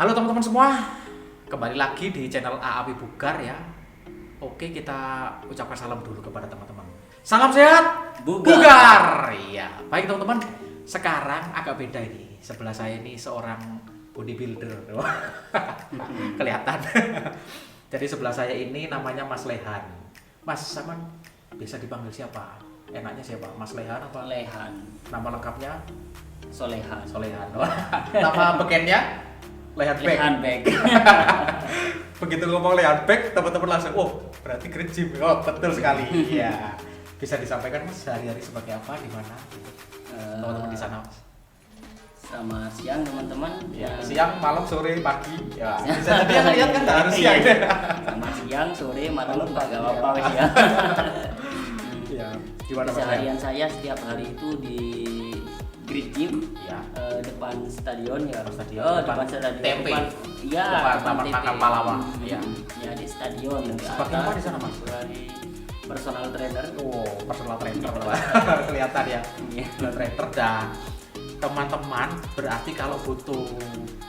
Halo teman-teman semua, kembali lagi di channel AAP Bugar ya. Oke, kita ucapkan salam dulu kepada teman-teman. Salam sehat, Bugar. Iya, baik teman-teman. Sekarang agak beda ini. Sebelah saya ini seorang bodybuilder. Kelihatan. Jadi sebelah saya ini namanya Mas Lehan. Mas, sama bisa dipanggil siapa? Enaknya siapa? Mas Lehan apa? Lehan. Nama lengkapnya? Solehan. Solehan. Nama bekennya? Lehan Bag. Begitu ngomong Lehan Bag, teman-teman langsung, oh berarti Great Gym. Oh betul sekali. Iya. Bisa disampaikan Mas sehari-hari sebagai apa, di mana? Teman-teman di sana Mas. Selamat siang teman-teman. Ya, siang, malam, sore, pagi. Ya. Bisa jadi yang lihat kan nggak harus siang. Selamat siang, sore, malam juga nggak apa-apa Mas ya. Iya. Gimana Mas? Keseharian saya setiap hari itu di Great Gym, ya. Depan stadion ya. Stadion. Depan stadion. TP. Iya. Depan Taman Makam Pahlawan. Iya. Ya di stadion. Sebagai apa di sana Mas? Sebagai personal trainer. Oh, personal trainer. Kelihatan ya. Personal trainer dan teman-teman berarti kalau butuh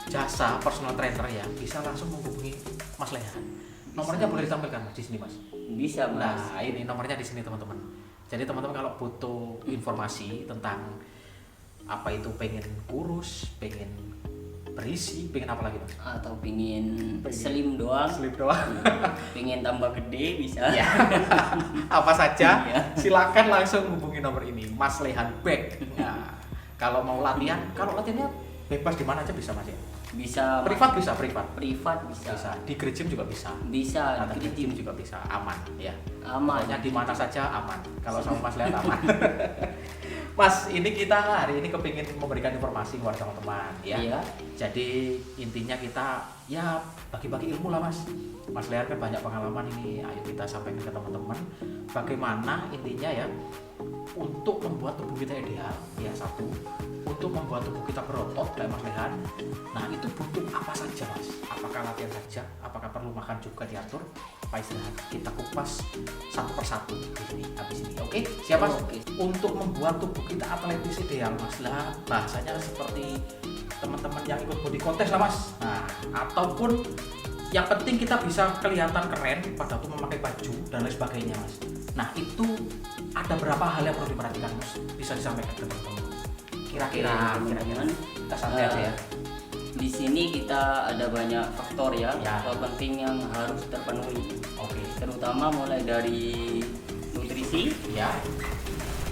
jasa personal trainer ya bisa langsung menghubungi Mas Lehan. Nomornya boleh ditampilkan Mas di sini Mas. Bisa Mas. Nah ini nomornya di sini teman-teman. Jadi teman-teman kalau butuh informasi tentang apa itu pengen kurus, pengen berisi, pengen apa lagi Mas? Atau pingin slim doang. Slim doang. Pengen tambah gede bisa. Ya. Apa saja Iya. silakan langsung hubungi nomor ini Mas Lehan Bag. Nah, kalau mau latihan, kalau latihannya bebas di mana aja bisa Mas ya? Bisa Privat bisa, privat. privat bisa. Bisa. Di Great Gym juga bisa. Bisa Nah, di di gym juga bisa, aman ya. aman. Pokoknya di mana saja aman. Kalau sama Mas Lehan aman. Mas, ini kita hari ini kepingin memberikan informasi kepada teman-teman ya. Iya. Jadi intinya kita ya bagi-bagi ilmu lah Mas. Mas Lehan kan banyak pengalaman ini. Ayo kita sampaikan ke teman-teman bagaimana intinya ya untuk membuat tubuh kita ideal ya satu, untuk membuat tubuh kita berotot kayak Mas Lehan. Nah itu butuh apa saja Mas? Apakah latihan saja? Apakah perlu makan juga diatur? Apa istirahat? Kita kupas satu persatu di sini habis ini. Oke, siapa? Oke. Untuk membuat tubuh kita atletis ideal Mas lah, bahasanya seperti teman-teman yang ikut body contest lah Mas. Nah ataupun yang penting kita bisa kelihatan keren pada waktu memakai baju dan lain sebagainya Mas. Nah itu ada berapa hal yang perlu diperhatikan Mas? Bisa disampaikan ke teman-teman. Kira-kira kita santai aja ya. Di sini kita ada banyak faktor ya, Ya. faktor penting yang harus terpenuhi. Oke. Terutama mulai dari nutrisi, Ya.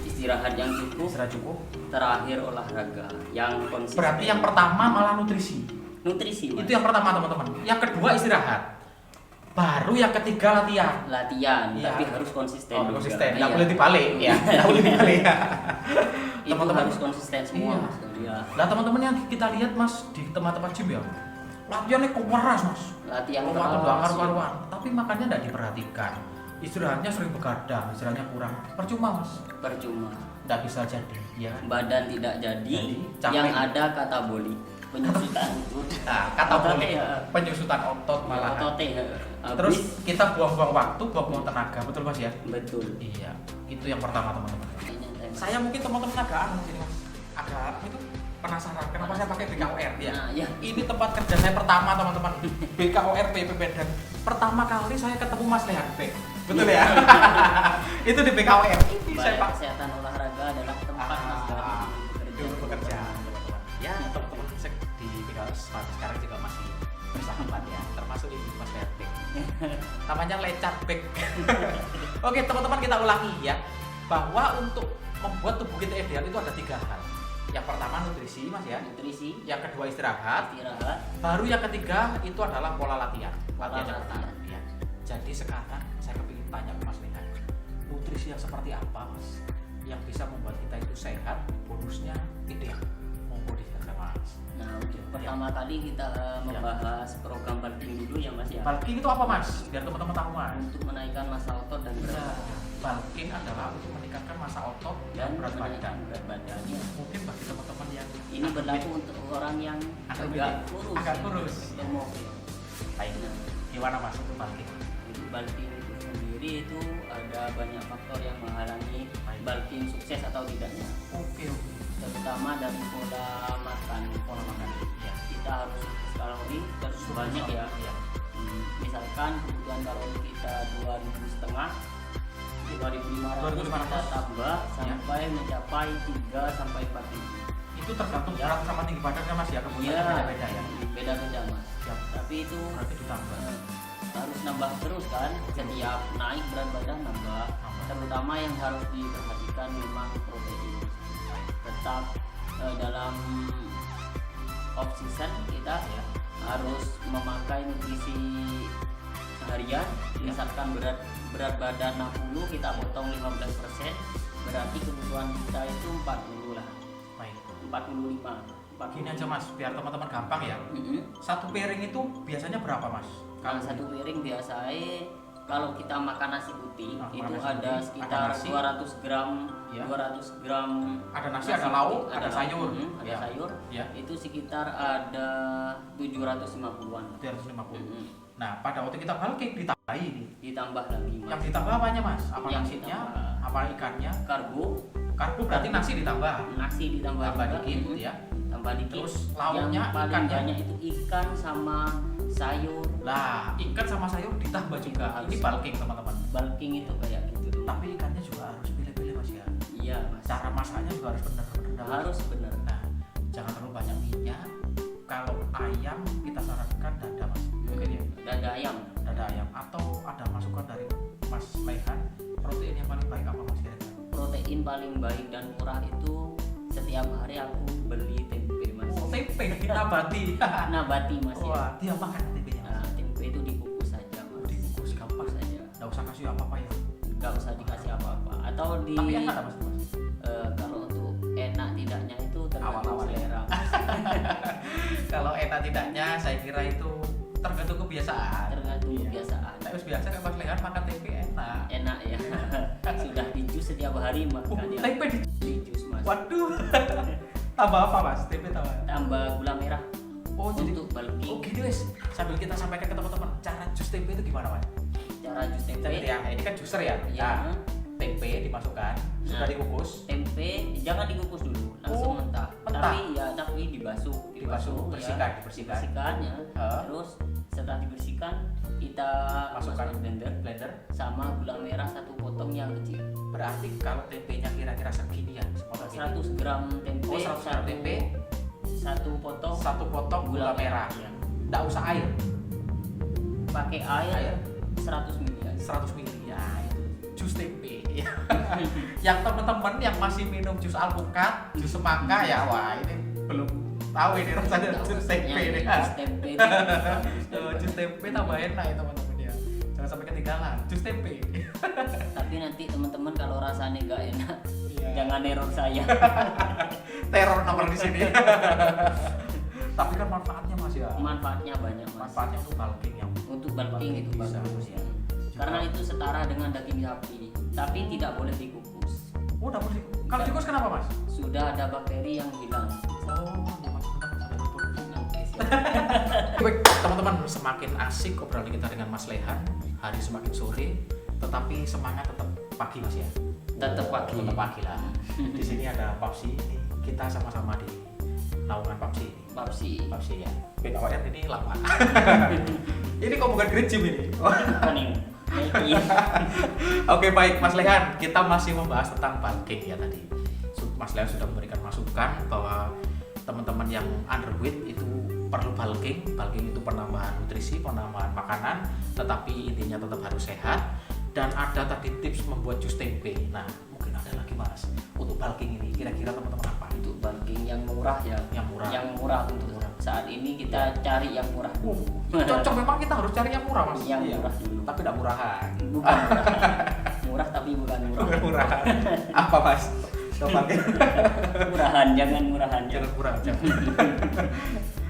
istirahat yang cukup, Istirahat cukup. terakhir olahraga yang konsisten. Berarti yang pertama malah nutrisi. nutrisi Mas. Itu yang pertama teman-teman. Yang kedua istirahat. Baru yang ketiga latihan. Latihan, Iya. tapi harus konsisten. Oh, juga. konsisten. Nggak Iya. boleh dibalik ya. Nggak boleh dibalik ya. Itu Teman-teman. harus konsisten semua Iya. Mas. Iya. Nah teman-teman yang kita lihat Mas di tempat-tempat gym ya, latihannya keras Mas. Latihan Waktu keras, nggak karu-karuan. Tapi makannya nggak diperhatikan. Istirahatnya sering begadang, istirahatnya kurang. Percuma Mas. percuma. Nggak bisa jadi ya. Badan tidak jadi, capek. yang ada kataboli, penyusutan. Nah, kata Otot boleh ya. penyusutan otot malah. Otot ya. Terus Habis. kita buang-buang waktu, buang-buang tenaga, betul Mas ya? Betul. Iya, itu yang pertama teman-teman. Saya mungkin teman-teman agak ini Mas, agak itu penasaran kenapa saya pakai BKOR ya. Nah, ya. Ini tempat kerja saya pertama teman-teman, BKOR PPP dan pertama kali saya ketemu Mas Lehan Bag. Betul ya? Itu di BKOR. Ini saya Balai Pak. Kesehatan Olahraga adalah tempat Mas Galang Dulu bekerja teman-teman. Ya teman-teman saya di BKOR sekarang juga masih bersahabat ya, termasuk ini Mas Lehan Bag. Namanya Lecat Bag. Oke teman-teman kita ulangi ya, bahwa untuk membuat tubuh kita ideal itu ada 3 hal. Yang pertama nutrisi Mas ya, Nutrisi, yang kedua istirahat, istirahat, baru yang ketiga itu adalah pola latihan. Pola Latihan yang benar, latihan. ya. Jadi sekarang saya kepingin tanya ke Mas Lehan, nutrisi yang seperti apa Mas yang bisa membuat kita itu sehat, bonusnya ideal? Monggo dijelaskan Mas. Nah, untuk pertama kali kita membahas program bulking dulu ya Mas ya. Bulking itu apa Mas? Biar teman-teman tahu Mas. Untuk menaikkan massa otot dan berat Nah, badan. bulking adalah untuk meningkatkan massa otot Dan dan berat badan. menaikkan berat badan. Ya. Mungkin bagi teman-teman yang Ini berlaku untuk orang yang Agak agak kurus. agak kurus. Gemuk. baik. Nah, Gimana Mas untuk bulking? untuk bulking itu sendiri itu ada banyak faktor yang menghalangi bulking sukses atau tidaknya. Oke. Terutama dari pola makan. Pola makan. Ya. kita harus surplus kalori terus banyak ya. Iya. Misalkan kebutuhan kalori kita 2.500, 2.500 kita 2.500 tambah sampai mencapai 3 sampai 4.000. Itu tergantung berat sama tinggi badan kan mas ya, kebutuhannya Iya, beda-beda ya. beda-beda mas. Siap. Tapi itu Berarti ditambah. harus nambah terus kan, setiap naik berat badan nambah. Terutama yang harus diperhatikan memang protein. Tetap dalam off season kita Ya. harus memakai nutrisi harian. Misalkan berat badan 60 kita potong 15%, berarti kebutuhan kita itu 40 lah, Baik. 45. Gini aja mas, biar teman-teman gampang ya. Satu piring itu biasanya berapa mas? Kalau satu piring biasanya kalau kita makan nasi putih Nah, itu makan nasi ada putih, sekitar ada nasi. 200 gram, Ya. 200 gram Ada nasi, nasi ada lauk, putih, ada lauk, sayur. ada Ya. sayur. Ya. Itu sekitar ada 750-an. 350. Nah pada waktu kita bulking ditambahi nih. Ditambah lagi mas. Yang ditambah apanya mas? Apa Yang nasinya? ditambah. Apa ikannya? Karbo, Karbo berarti nasi ditambah. nasi ditambah Tambah juga. dikit ya. Tambah dikit. Terus lauknya yang paling ikannya? banyak itu ikan sama sayur. Lah ikan sama sayur ditambah juga. Ini bulking teman-teman. Bulking itu kayak gitu. Tapi ikannya juga harus pilih-pilih mas ya. Iya mas. Cara masaknya juga harus benar-benar. Harus benar. Nah jangan terlalu banyak minyak. Kalau ayam kita sarankan dada mas. Mungkin ya. Dada ayam. Dada ayam atau ada masukan dari Mas Lehan, protein yang paling baik apa mas kira-kira? Protein paling baik dan murah itu setiap hari aku beli tempe mas. Oh, tempe nabati. Nabati mas ya. Wah, dia makan tempenya. Nah, tempe itu dikukus saja mas. Dikukus gampang Dikukus saja. Nggak usah kasih apa-apa ya. Nggak usah dikasih apa-apa. Atau di Tapi enak nggak, mas? kalau untuk enak tidaknya itu tergantung Awal-awal. selera. Kalau enak tidaknya, saya kira itu tergantung kebiasaan. Tergantung Iya. kebiasaan. Nah, terus biasa kan Mas Lehan makan tempe enak. Enak ya. Sudah di jus setiap hari makan ya. Tempe Di jus mas. waduh. Tambah apa mas? Tempe tambah. Tambah gula merah Oh jadi. untuk bulking. Oh gini wes. Sambil kita sampaikan ke teman-teman, cara jus tempe itu gimana mas? Cara jus tempe. Tempe ya, ini kan juicer ya. Ya. Nah, tempe dimasukkan, sudah Nah. dikukus. Tempe jangan dikukus dulu, langsung Oh, mentah. mentah. Tapi dibasuh, Dibasuh, bersihkan, ya. dibersihkan. Dibersihkan ya. Heeh. Terus setelah dibersihkan kita Masukkan masukkan blender blender. sama gula merah 1 potong yang kecil. Berarti kalau tempenya kira-kira segini ya, sepotong gini. 100 gram tempe. Oh, 100 gram tempe. 1 potong Satu potong gula merah. Ya. Nggak usah air. Pakai air 100 ml. 100 ml ya itu jus tempe. Yang teman-teman yang masih minum jus alpukat, jus semangka ya, wah ini belum tahu ini rasanya jus tempe ini. Jus tempe itu Jus tempe tambah enak ya teman-teman ya. Jangan sampai ketinggalan jus tempe. Tapi nanti teman-teman kalau rasanya nggak enak, Iya. jangan error saya. Teror nomor di sini. Tapi kan manfaatnya mas ya. Manfaatnya banyak mas. Manfaatnya untuk bulking yang Untuk bulking itu bisa. bagus ya. Karena itu setara dengan daging sapi, tapi tidak boleh dikukus. Oh, udah boleh. Kalau dikukus kenapa mas? Sudah ada bakteri yang hilang. Oh, ya mas, betul. Oke, siap. Baik, teman-teman, semakin asik obrolan kita dengan Mas Lehan. Hari semakin sore, tetapi semangat tetap pagi mas ya. Tetap pagi. Tetap pagi lah. Di sini ada Papsi ini. Kita sama-sama di naungan Papsi ini. Papsi. Ya. BKWR ini lama. Ini kok bukan Great Gym ini. Kuning. Nike. Oke baik Mas Lehan, kita masih membahas tentang bulking ya tadi. Mas Lehan sudah memberikan masukan bahwa teman-teman yang underweight itu perlu bulking. Bulking itu penambahan nutrisi, penambahan makanan, tetapi intinya tetap harus sehat. Dan ada tadi tips membuat jus tempe. Nah mungkin ada lagi mas untuk bulking ini. Kira-kira teman-teman apa? Untuk bulking yang murah ya. Yang murah. Yang murah untuk saat ini kita cari yang murah dulu. Cocok memang kita harus cari yang murah mas. Yang Iya. murah dulu. Tapi tidak murahan. Bukan murah. Murah tapi bukan murah. Bukan murahan. Apa mas? Coba Murahan, jangan murahan. jangan murah. Jangan.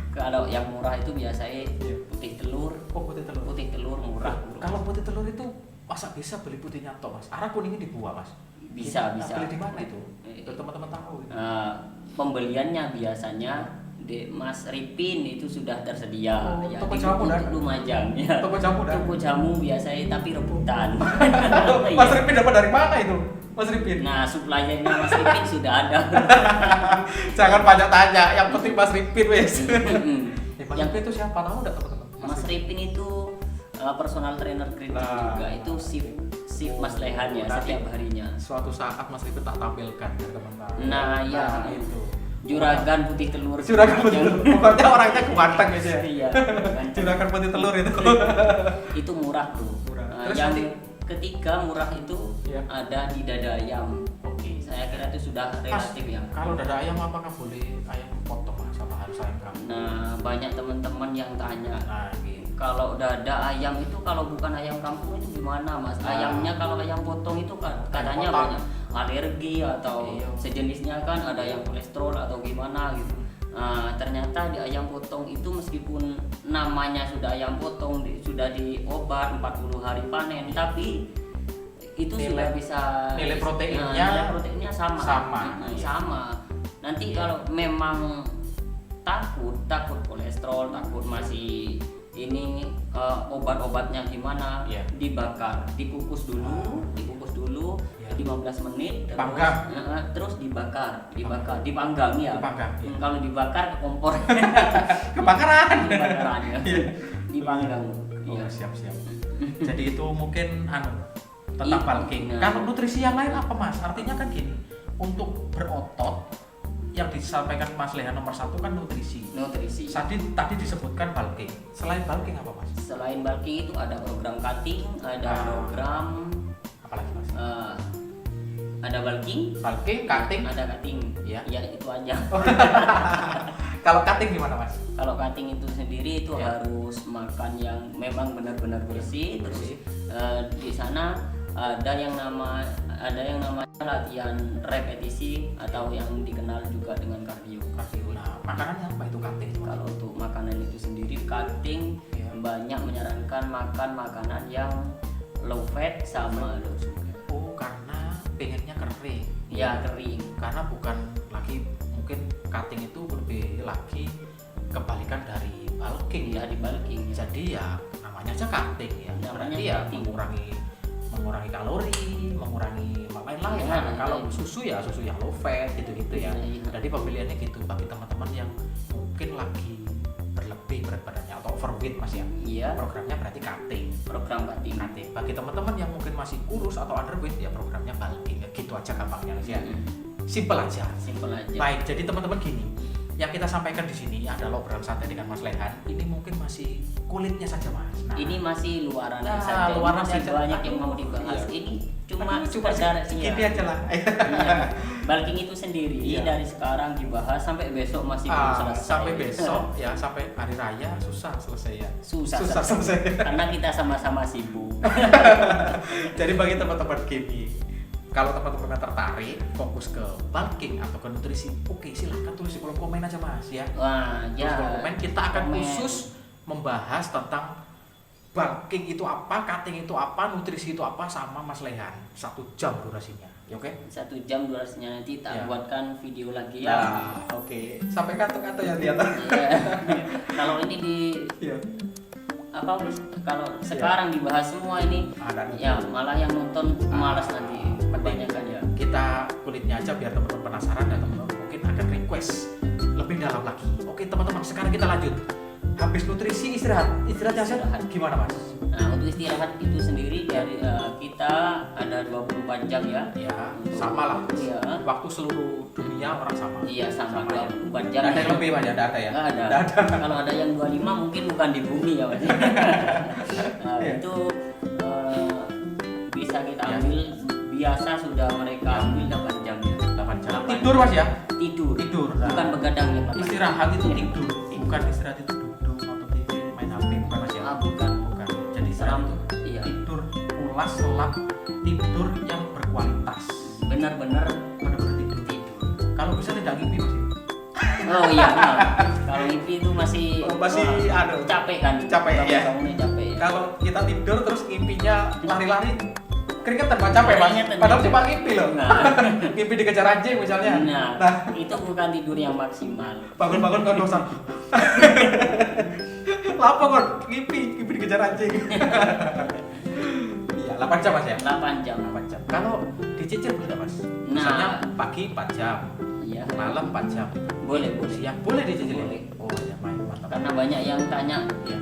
Kalau yang murah itu biasanya Iya. putih telur. Oh putih telur. Putih telur murah. Kalau putih telur itu masa bisa beli putihnya toh mas? Arah kuningnya dibuang mas? Bisa, Kita bisa. Beli di mana itu? Biar teman-teman tahu. Gitu. Pembeliannya biasanya di Mas Ripin itu sudah tersedia. Oh, ya, toko di jamu dan Lumajang ya. toko jamu dan Toko jamu biasanya tapi rebutan. Mas Iya. Ripin dapat dari mana itu? Mas Ripin. Nah, suppliernya Mas Ripin sudah ada. Jangan banyak tanya, yang penting Mas Ripin wes. Mas yang Ripin itu siapa, tahu nggak teman-teman? Mas Ripin itu personal trainer kritik juga, itu shift Mas Lehan ya Nanti setiap harinya. suatu saat Mas Ripin tak tampilkan ya teman-teman. Nah, ya. Itu Juragan putih telur. Juragan putih telur. Pokoknya orangnya ganteng gitu ya. Iya. Juragan putih telur itu. Itu murah tuh. Murah. Nah, Terus yang nanti ketiga murah itu Iya. ada di dada ayam. oke. Saya kira itu sudah Mas, relatif ya. kalau dada ayam apakah boleh ayam potong Mas, sama harus ayam kampung? Nah, banyak teman-teman yang tanya, Nah, gitu. kalau dada ayam itu kalau bukan ayam kampung itu gimana Mas? Nah. Ayamnya kalau ayam potong itu katanya potong. banyak alergi atau Iya. sejenisnya kan, ada yang kolesterol atau gimana gitu. Nah, ternyata di ayam potong itu meskipun namanya sudah ayam potong, sudah diobat 40 hari panen, tapi itu sudah bisa nilai proteinnya nilai proteinnya sama. sama. Iya. Sama. Nanti Iya. kalau memang takut kolesterol, takut masih ini obat-obatnya gimana, Iya. dibakar, dikukus dulu Iya. 15 menit terus, Dipanggang. terus dipanggang ya. Dipanggang, iya. Kalau dibakar ke kompor Kebakaran. kebakarannya. Iya. Dipanggang. Oh, Iya. siap-siap. Jadi itu mungkin tentang Iya. bulking. Nah. Kalau nutrisi yang lain apa Mas? Artinya kan gini, untuk berotot yang disampaikan Mas Lehan nomor 1 kan nutrisi. Nutrisi. Tadi disebutkan bulking. Selain bulking apa Mas? Selain bulking itu ada program cutting, ada Ah. program Apalagi Mas? ada bulking, Bulking, cutting. ada cutting. Iya. Ya itu aja. Kalau cutting gimana Mas? Kalau cutting itu sendiri itu Ya. harus makan yang memang benar-benar bersih. Terus di sana ada yang namanya latihan repetisi atau yang dikenal juga dengan kardio. Kardio. Nah, makanannya apa itu cutting? Kalau untuk makanan itu sendiri, cutting Ya. banyak menyarankan makan makanan yang low fat sama low sugar. Oh, karena pengennya kering. Ya, kering. Karena bukan lagi, mungkin cutting itu lebih lagi kebalikan dari bulking Ya, di bulking. Ya. Jadi ya namanya aja cutting ya. Namanya Berarti ya cutting. mengurangi kalori, mengurangi lain-lain. Ya, Nah, kalau lain. susu ya susu yang low fat gitu-gitu ya. Ya. Jadi pembeliannya gitu bagi teman-teman yang mungkin lagi berlebih berat badannya atau overweight Mas ya. Iya, Programnya berarti cutting. program cutting. Cutting. Bagi teman-teman yang mungkin masih kurus atau underweight ya programnya bulking. Ya, gitu aja gampangnya Mas ya. Simple aja. Simple aja. Baik, jadi teman-teman gini, yang kita sampaikan di sini adalah obrolan santai dengan Mas Lehan. Ini mungkin masih kulitnya saja Mas. Nah, Ini masih luaran Nah, saja. luaran Ini masih saja. banyak yang Aduh, mau dibahas. iya. Ini cuma cuma sekedar segini iya. aja lah. Iya. Bulking itu sendiri Iya. dari sekarang dibahas sampai besok masih belum selesai. Sampai besok ya, sampai hari raya susah selesai ya. Susah selesai. karena kita sama-sama sibuk. Jadi bagi teman-teman gini, kalau teman-teman tertarik fokus ke bulking atau ke nutrisi, oke silahkan tulis di kolom komen aja Mas ya. Wah, Terus ya. kolom komen kita akan Komen. khusus membahas tentang bulking itu apa, cutting itu apa, nutrisi itu apa sama Mas Lehan. 1 jam durasinya. Ya, oke? 1 jam durasinya, nanti tak Ya. buatkan video lagi ya. Nah, oke. Sampai kantor-kantor ya lihat. Iya. Kalau ini di Iya. apa kalau sekarang dibahas semua ini Ada nih. ya malah yang nonton malas nanti kebanyakan ya. Kita kulitnya aja biar teman-teman penasaran dan teman-teman mungkin akan request lebih dalam lagi. Oke, teman-teman, sekarang kita lanjut. Habis nutrisi istirahat yang sehat Istirahat. gimana Mas? Nah, untuk istirahat itu sendiri dari kita ada 24 jam ya. Ya, sama lah. Iya. Waktu seluruh dunia orang sama. Iya, sama ya. 24 jam. Nggak ada yang lebih Mas, nggak ada ya? Nggak ada. Nggak ada. Kalau ada yang 25 mungkin bukan di bumi ya Mas. Nah, Iya. itu bisa kita Ya. ambil, biasa sudah mereka ambil 8 jam ya. 8 jam. 8 Tidur Mas ya? Tidur. Tidur. Bukan begadang ya Pak. Istirahat itu Iya. tidur. Bukan istirahat itu duduk nonton TV, main HP, bukan Mas ya? Ah, bukan. Bukan. Jadi istirahat itu Iya. tidur pulas, selap, tidur yang berkualitas. Benar-benar Benar-benar tidur. tidur. Kalau bisa tidak ngimpi Mas. Oh iya, nah. Kalau mimpi itu masih Aduh. capek kan? Capek, ya. Bangunnya capek. Kalau kita tidur terus ngimpinya lari-lari, keringetan Mas, capek Mas. Keringetan, Padahal capek. cuma ngimpi loh. Nah. Ngimpi dikejar anjing misalnya. Nah, itu bukan tidur yang maksimal. Bangun-bangun kan dosa. Lapo kan ngimpi dikejar anjing. Iya, 8 jam Mas ya. 8 jam. 8 jam. Kalau dicicil boleh Mas? Nah. Misalnya pagi 4 jam, Iya. malam 4 jam. Boleh, boleh. Siang boleh dicicil. Boleh. Oh ya, mantap. Karena banyak yang tanya Ya.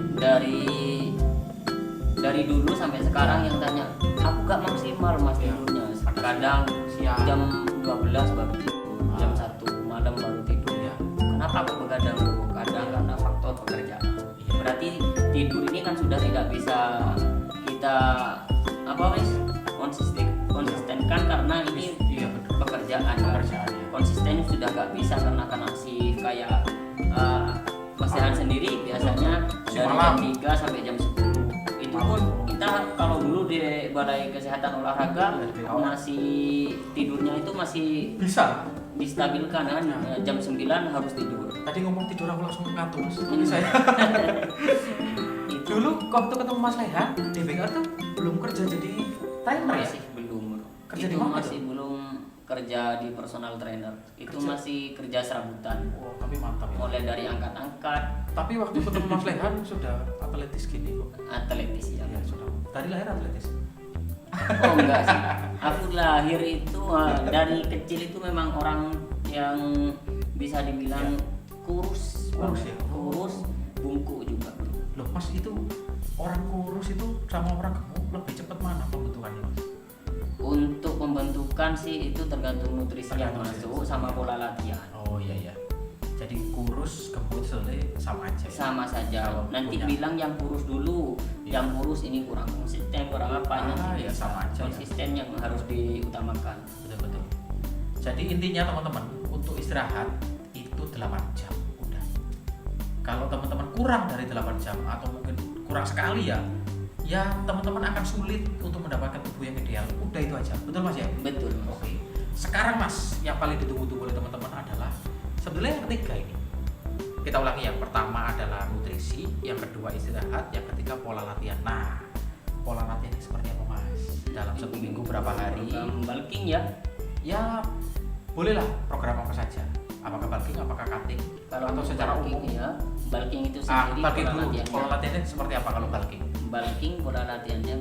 dari dulu sampai sekarang yang tanya, aku gak maksimal mas Ya. tidurnya. Kadang Siang. jam 12 baru tidur, jam 1 malam baru tidur. Ya. Kenapa aku begadang dulu? Kadang karena faktor pekerjaan. Iya. Berarti tidur ini kan sudah tidak bisa kita konsistenkan karena ini Iya betul. pekerjaan. Pekerjaan, ya. Konsisten sudah nggak bisa karena shift kayak Mas Rehan sendiri biasanya Si dari malam. jam 3 sampai jam 10. Itu pun kita kalau dulu di Balai Kesehatan Olahraga Iya, masih tidurnya itu masih Bisa. distabilkan kan, jam 9 harus tidur. Tadi ngomong tidur aku langsung ngantuk mas. Hmm. Saya Itu dulu waktu ketemu Mas Lehan, DBK tuh belum kerja jadi timer ya? masih belum. Kerja Itu di mana masih belum kerja di personal trainer. Itu Kerja- masih kerja serabutan. Oh tapi mantap ya. Mulai dari angkat-angkat, Tapi waktu ketemu Mas Lehan sudah atletis gini kok. atletis ya. Iya sudah. Dari lahir atletis. Oh enggak sih. Aku lahir itu dari kecil itu memang orang yang bisa dibilang kurus. Kurus ya? Kurus, bungkuk juga, bro. Loh Mas itu orang kurus itu sama orang gemuk lebih cepat mana pembentukannya Mas? Untuk pembentukan sih itu tergantung nutrisi yang Tergantung masuk nutrisi. sama pola latihan. Oh iya iya. Jadi kurus gemuk sebenarnya sama aja. Ya? Sama saja. Kalau Nanti punya- bilang yang kurus dulu, Iya. yang kurus ini kurang konsisten, kurang apa nanti ya bisa. sama aja. Ya. Konsisten yang harus diutamakan. Betul-betul. Jadi intinya teman-teman untuk istirahat itu 8 jam udah. Kalau teman-teman kurang dari 8 jam atau mungkin kurang sekali ya teman-teman akan sulit untuk mendapatkan tubuh yang ideal. Udah itu aja. Betul Mas ya? Betul. Oke. Sekarang Mas, yang paling ditunggu-tunggu oleh teman-teman adalah sebenarnya yang ketiga ini. Kita ulangi, yang pertama adalah nutrisi, yang kedua istirahat, yang ketiga pola latihan. Nah, pola latihan ini seperti apa Mas? Dalam satu minggu berapa hari? Program bulking ya. Ya bolehlah program apa saja. Apakah bulking, apakah cutting, Kalau atau secara bulking umum? ya, bulking itu Ah, sendiri bulking pola dulu. latihannya. Pola latihannya seperti apa kalau bulking? Bulking pola latihannya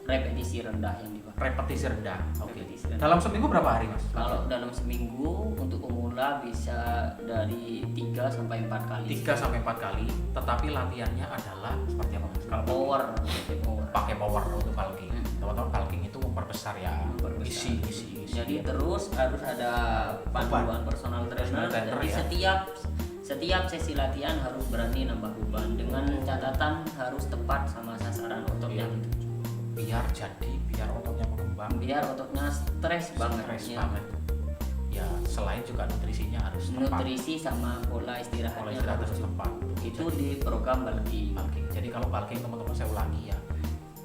repetisi rendah yang dipakai. Repetisi rendah. Oke. Repetisi rendah. Dalam seminggu berapa hari Mas? Kalau dalam seminggu untuk pemula bisa dari 3 sampai 4 kali. 3 sampai 4 kali, tetapi latihannya adalah seperti apa Mas? Kalau Power. pakai power untuk bulking. Hmm. Teman-teman bulking itu memperbesar ya. Memperbesar. Isi. Jadi ya. terus harus ada panduan personal trainer. Personal trainer, Jadi ya. setiap sesi latihan harus berani nambah beban dengan catatan harus tepat sama sasaran otot Iya. yang dituju. biar ototnya mengembang, Biar ototnya stres banget. stres ya. banget. Ya selain juga nutrisinya harus tepat. Nutrisi sama pola Kalau istirahatnya istirahat harus harus tepat. itu di program bulking. Bulking. Jadi kalau bulking teman-teman saya ulangi ya,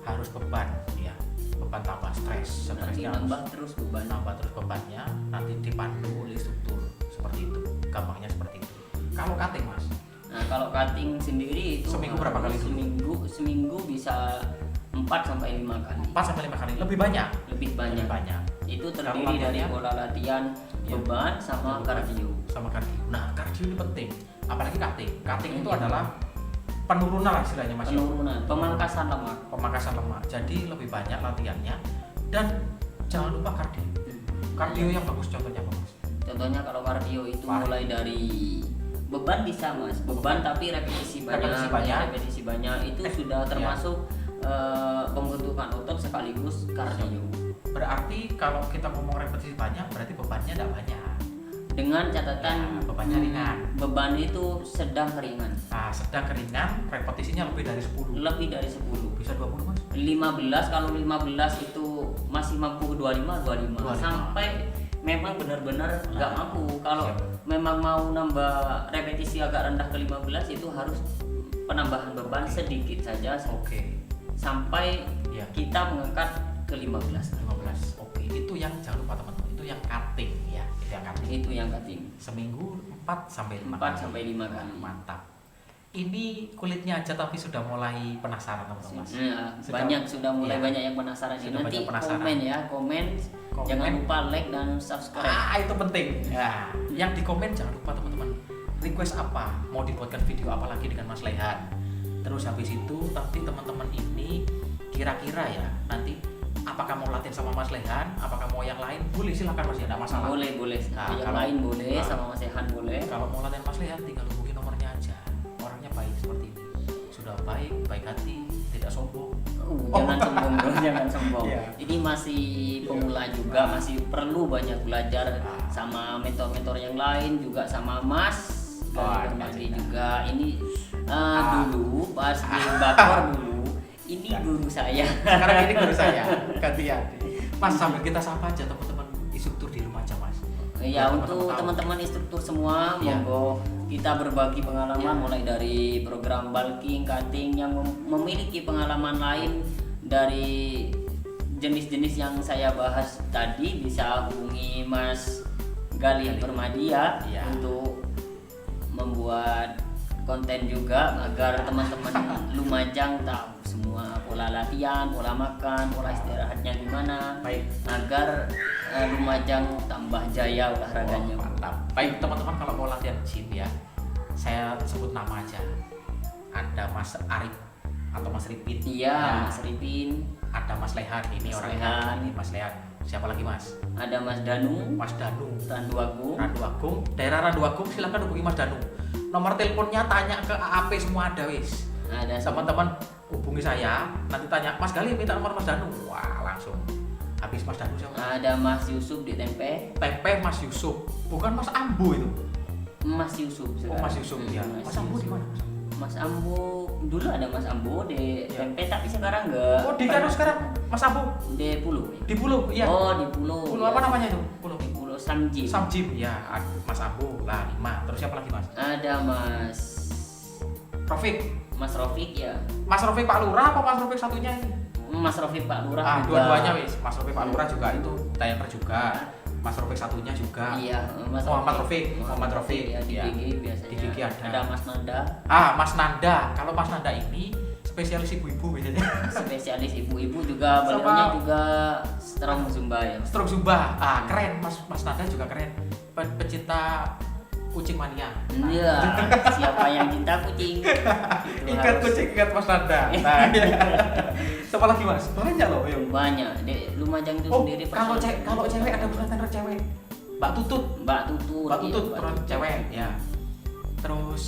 harus beban ya, beban tambah stres. Nanti Stresnya harus nambah terus beban. nambah terus bebannya, nanti dipandu oleh struktur seperti itu. Gampangnya seperti itu. Kalau cutting Mas, Nah kalau cutting sendiri itu Seminggu berapa kali dulu? Seminggu bisa 4 sampai 5 kali. 4 sampai 5 kali, lebih banyak. Lebih banyak. Lebih banyak. Itu Kalau terdiri dari latihannya? pola latihan Iya. beban sama Beban. kardio. Sama kardio. Nah, kardio ini penting. Apalagi cutting. Cutting itu Iya. adalah penurunan lah istilahnya Mas. Penurunan, pemangkasan lemak. Pemangkasan lemak. Jadi lebih banyak latihannya dan jangan lupa kardio. Kardio yang bagus contohnya apa Mas? Contohnya kalau kardio itu Lari. mulai dari beban bisa Mas, beban tapi repetisi banyak. Repetisi banyak. Repetisi banyak itu sudah Iya. termasuk pembentukan otot sekaligus kardio. Berarti kalau kita ngomong repetisi banyak berarti bebannya tidak banyak. Dengan catatan Ya, bebannya ringan. beban itu sedang ringan. Nah, sedang ringan, repetisinya lebih dari 10. Lebih dari 10. Bisa 20 Mas? 15, kalau 15 itu masih mampu 25 25. sampai memang benar-benar nggak Nah, mampu. Kalau siap. memang mau nambah repetisi agak rendah ke 15 itu harus penambahan beban sedikit saja Oke. sampai Ya. kita mengangkat ke 15. 15. Oke, itu yang jangan lupa teman-teman, itu yang cutting ya, itu yang cutting. Itu yang cutting. Seminggu 4 sampai 5 4 sampai 5 kali. Mantap. Ini kulitnya aja tapi sudah mulai penasaran teman-teman. Mas. Nah, Sudah- sudah mulai iya. banyak yang penasaran. Sudah Nanti banyak penasaran. komen ya, komen. Komen. Jangan lupa like dan subscribe. Itu penting. Ya, yang di komen jangan lupa teman-teman. Request apa? Mau dibuatkan video apa lagi dengan Mas Lehan? Terus habis itu tapi teman-teman ini kira-kira ya nanti apakah mau latihan sama Mas Lehan, apakah mau yang lain, boleh silakan Mas ya, tidak masalah. Boleh. Nah, yang kalau- lain boleh, nah. sama Mas Ehan boleh. Kalau mau latihan Mas Lehan tinggal hubungi nomornya aja. Orangnya baik seperti ini. Sudah baik hati, tidak sombong. Jangan sombong bro, jangan sombong. Iya. Ini masih pemula juga, masih perlu banyak belajar sama mentor-mentor yang lain, juga sama Mas Gali Permadi juga. Ini dulu pas di Bakor dulu, ini guru saya. Sekarang ini guru saya, gantian. Mas sambil kita sapa aja teman-teman instruktur di rumah aja Mas. Ya, Biar untuk tahu. teman-teman instruktur semua, Iya. monggo kita berbagi pengalaman Iya. mulai dari program bulking, cutting yang memiliki pengalaman lain dari jenis-jenis yang saya bahas tadi, bisa hubungi Mas Gali Permadi ya, Iya. untuk membuat konten juga agar teman-teman Lumajang tahu semua pola latihan, pola makan, pola istirahatnya gimana, Baik. agar Lumajang tambah jaya olahraganya. Mantap. Baik teman-teman, kalau mau latihan gym ya, saya sebut nama aja. Ada Mas Arif atau Mas Ripin. Iya, Ya, Mas Ripin, ada Mas Lehan, ini Mas orangnya. Lehan. Ini Mas Lehan. Siapa lagi Mas? ada Mas Danu, Mas Danu. Randu Agung. Randu Agung, daerah Randu Agung, silakan hubungi Mas Danu. Nomor teleponnya tanya ke AAP semua ada wis. Ada Teman-teman hubungi saya, nanti tanya Mas Gali minta nomor Mas Danu. Wah, langsung. Habis Mas Danu siapa? ada Mas Yusuf di Tempe. Tempe Mas Yusuf, bukan Mas Ambu itu. Mas Yusuf Oh, sekarang. Mas Yusuf ya. Mas Ambu di Yusuf. mana? Mas? Mas Ambo, dulu ada Mas Ambo di Ya. Tempe, tapi sekarang enggak. Oh, di Kano sekarang Mas Ambu Di Pulau. di Pulau, iya. Oh, di Pulau. Pulau ya. apa namanya itu? Pulau Di Pulau Samjim. Samjim ya. Mas Ambu lah 5. Terus siapa lagi Mas? Ada Mas Rofik. Mas Rofik ya. Mas Rofik Pak Lurah apa Mas Rofik satunya ini? Mas Rofik Pak Lurah Ah, juga. dua-duanya wis. Mas Rofik Pak Lurah juga itu diaper juga. Mas Rofik satunya juga. Iya, Mas Muhammad Rofik. Muhammad Rofik. ya, di Iya. GG biasanya. Di GG ada. Ada Mas Nanda, Mas Nanda. Kalau Mas Nanda ini spesialis ibu-ibu biasanya. spesialis ibu-ibu juga, Sama- beliaunya juga strong zumba ya. Stroke Zumba. Keren Mas Nanda juga keren. Pecinta kucing mania. Iya, siapa yang cinta kucing? Itu Ikat harus- kucing, ikat Mas Nanda. Nah, iya. Siapa lagi Mas? Banyak loh. Yuk. Banyak di Lumajang itu Oh, sendiri. kalau cewek ada trainer cewek. Mbak Tutut. Mbak Tutut. Mbak iya, Tutut Mbak trainer Tutut. cewek ya. Terus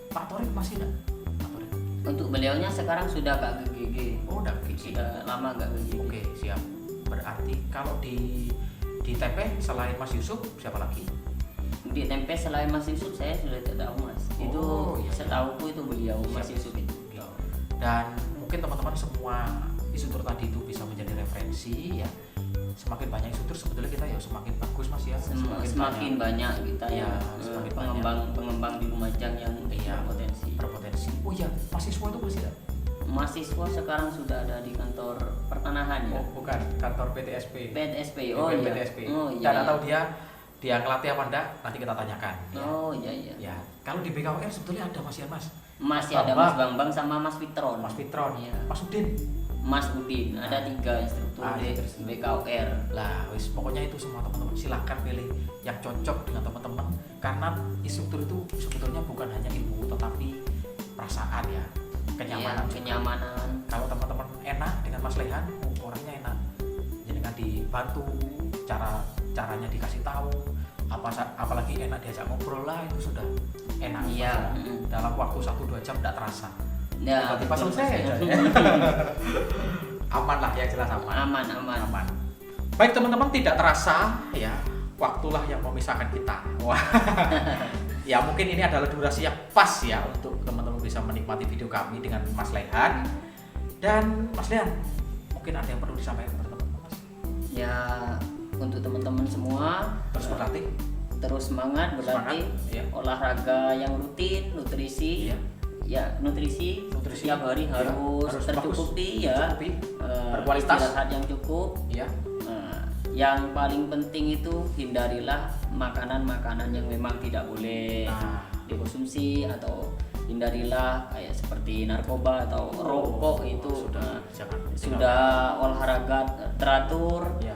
Pak Torik masih enggak? Pak Torik. Untuk beliaunya sekarang sudah gak ke GG. Oh, udah gigi. Sudah lama gak ke GG. Oke, siap. Berarti kalau di TP selain Mas Yusuf siapa lagi? Di Tempe selain Mas Yusuf saya sudah tidak tahu Mas. Itu Oh, iya. setauku itu beliau Mas Siap. Yusuf itu. Ya. Dan mungkin teman-teman semua instruktur tadi itu bisa menjadi referensi ya. Semakin banyak instruktur sebetulnya kita ya semakin bagus Mas ya. Semakin banyak kita Iya, yang semakin pengembang di Lumajang yang Iya. berpotensi. berpotensi. Oh iya, mahasiswa itu masih ada? Mahasiswa sekarang sudah ada di kantor pertanahan ya. Oh, bukan, kantor PTSP. PTSP. Oh iya. PTSP. Oh iya. Dan atau dia ngelatih apa enggak, nanti kita tanyakan. Ya. Oh iya iya. Ya, kalau di BKUR sebetulnya ada Mas ya Mas. Masih ada Mas Bambang sama Mas Fitron. Mas Fitron, Iya. Mas Udin. Mas Udin. Ada 3 instruktur di Terus BKUR. lah, wis pokoknya itu semua teman-teman silahkan pilih yang cocok dengan teman-teman karena instruktur itu sebetulnya bukan hanya ilmu tetapi perasaan ya, kenyamanan. Iya, kenyamanan. Kalau teman-teman enak dengan Mas Lehan, orangnya enak. Jadi dengan dibantu caranya dikasih tahu apalagi enak diajak ngobrol lah itu sudah enak. Iya. Dalam waktu 1-2 jam tidak terasa. Ya, Tiba-tiba betul, selesai Mas. aja. Aman lah ya, jelas aman. Aman. Baik teman-teman, tidak terasa ya waktulah yang memisahkan kita. Wah. Ya mungkin ini adalah durasi yang pas ya untuk teman-teman bisa menikmati video kami dengan Mas Lehan. Dan Mas Lehan, mungkin ada yang perlu disampaikan kepada teman-teman Mas? Ya, untuk teman-teman semua Terus berlatih. terus semangat berlatih, ya. olahraga yang rutin, nutrisi. Iya. Ya, nutrisi setiap hari Iya, harus harus tercukupi ya. Tercukupi, Eh, berkualitas. istirahat yang cukup. Iya. Yang paling penting itu hindarilah makanan-makanan yang memang tidak boleh Nah. dikonsumsi, atau hindarilah kayak seperti narkoba atau rokok itu. sudah jangan Sudah olahraga teratur, Iya.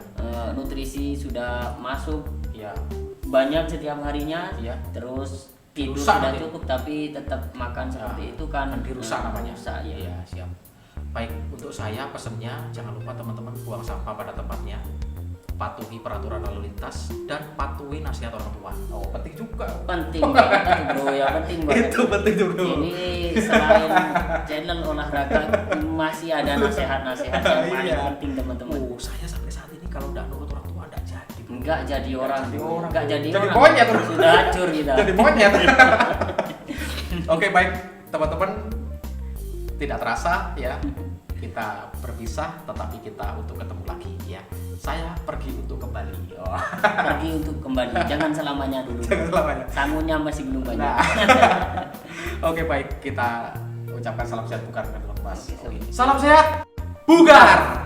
nutrisi sudah masuk ya. banyak setiap harinya, Iya. terus tidur Rusak sudah nanti. cukup tapi tetap makan seperti itu kan Dirusak namanya. rusak ya. Iya, siap. Baik, untuk saya pesennya jangan lupa teman-teman buang sampah pada tempatnya, patuhi peraturan lalu lintas, dan patuhi nasihat orang tua. Oh, penting juga. Penting banget itu bro, ya penting banget. Itu penting juga. Ini selain channel olahraga masih ada nasihat-nasihat yang paling Iya. penting teman-teman. Oh, saya sampai saat ini kalau nggak nurut orang tua nggak jadi. Enggak jadi orang, enggak jadi Jadi orang. monyet terus. Sudah hancur kita. Jadi monyet. Oke, baik teman-teman, tidak terasa ya kita berpisah, tetapi kita untuk ketemu lagi ya. Saya pergi untuk kembali. Oh. Pergi untuk kembali, jangan selamanya dulu. Jangan selamanya. Sangunya masih belum banyak. Nah. Oke, baik, kita ucapkan salam sehat bugar dengan Mas. Oke, Salam sehat bugar.